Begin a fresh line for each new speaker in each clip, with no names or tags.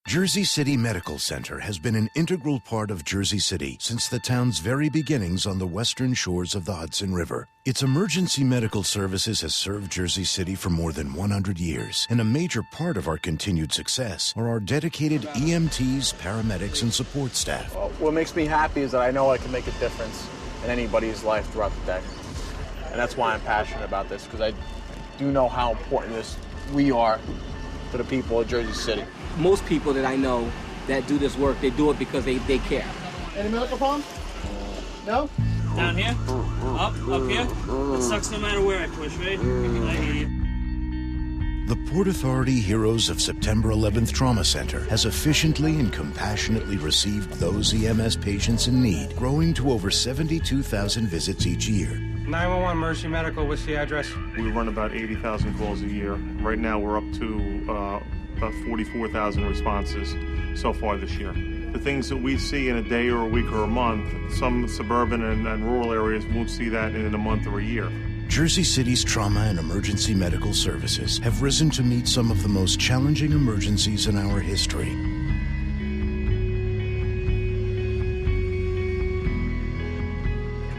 Jersey City Medical Center has been an integral part of Jersey City since the town's very beginnings on the western shores of the Hudson River. Its emergency medical services has served Jersey City for more than 100 years, and a major part of our continued success are our dedicated EMTs, paramedics, and support staff.
Well, what makes me happy is that I know I can make a difference in anybody's life throughout the day. And that's why I'm passionate about this, because I do know how important we are to the people of Jersey City.
Most people that I know that do this work, they do it because they care.
Any medical problem? No?
Down here? Up here? It sucks no matter where I push, right? I hear you.
The Port Authority Heroes of September 11th Trauma Center has efficiently and compassionately received those EMS patients in need, growing to over 72,000 visits each year.
911 Mercy Medical, what's the address?
We run about 80,000 calls a year. Right now we're up to about 44,000 responses so far this year. The things that we see in a day or a week or a month, some suburban and rural areas won't see that in a month or a year.
Jersey City's trauma and emergency medical services have risen to meet some of the most challenging emergencies in our history.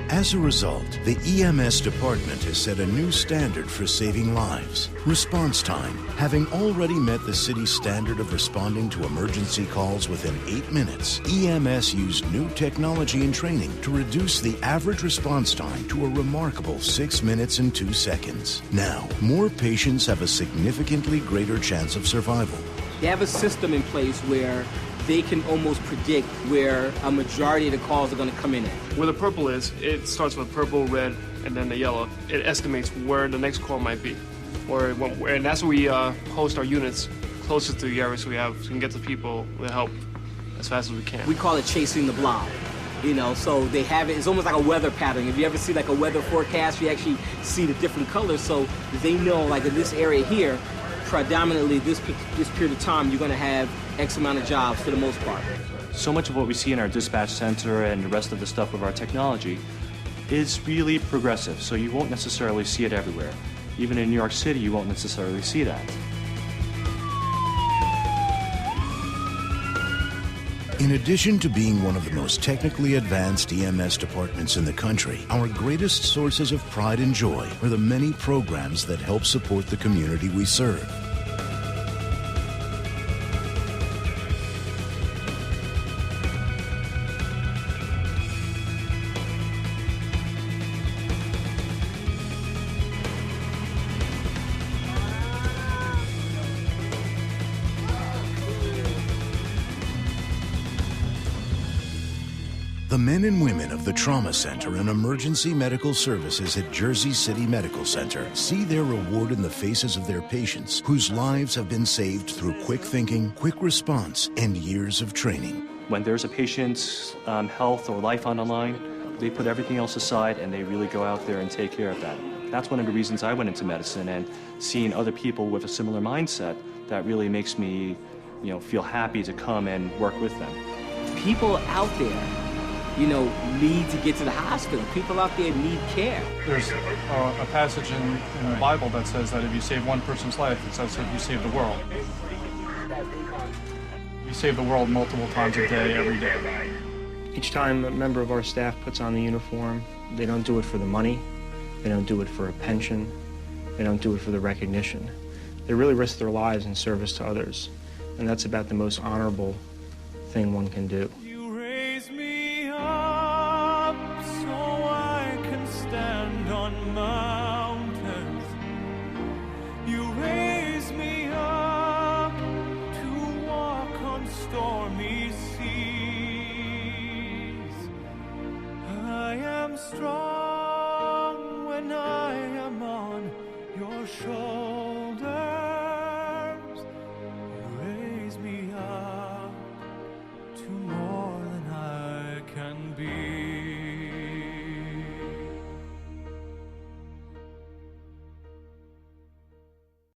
As a result, the EMS department has set a new standard for saving lives. Response time. Having already met the city's standard of responding to emergency calls within 8 minutes, EMS used new technology and training to reduce the average response time to a remarkable 6 minutes and 2 seconds. Now, more patients have a significantly greater chance of survival.
They have a system in place where they can almost predict where a majority of the calls are going to come in at.
Where the purple is, it starts with purple, red, and then the yellow. It estimates where the next call might be. And that's where we host our units closest to the area so we can get to people with help as fast as we can.
We call it chasing the blob. So they have it, it's almost like a weather pattern. If you ever see like a weather forecast, you actually see the different colors, so they know like in this area here, predominantly this period of time, you're going to have X amount of jobs for the most part.
So much of what we see in our dispatch center and the rest of the stuff of our technology is really progressive, so you won't necessarily see it everywhere. Even in New York City, you won't necessarily see that.
In addition to being one of the most technically advanced EMS departments in the country, our greatest sources of pride and joy are the many programs that help support the community we serve. The men and women of the Trauma Center and Emergency Medical Services at Jersey City Medical Center see their reward in the faces of their patients whose lives have been saved through quick thinking, quick response, and years of training.
When there's a patient's health or life on the line, they put everything else aside and they really go out there and take care of that. That's one of the reasons I went into medicine, and seeing other people with a similar mindset, that really makes me, feel happy to come and work with them.
People out there, need to get to the hospital. People out there need care.
There's a passage in the Bible that says that if you save one person's life, it says that you save the world. You save the world multiple times a day, every day.
Each time a member of our staff puts on the uniform, they don't do it for the money, they don't do it for a pension, they don't do it for the recognition. They really risk their lives in service to others, and that's about the most honorable thing one can do.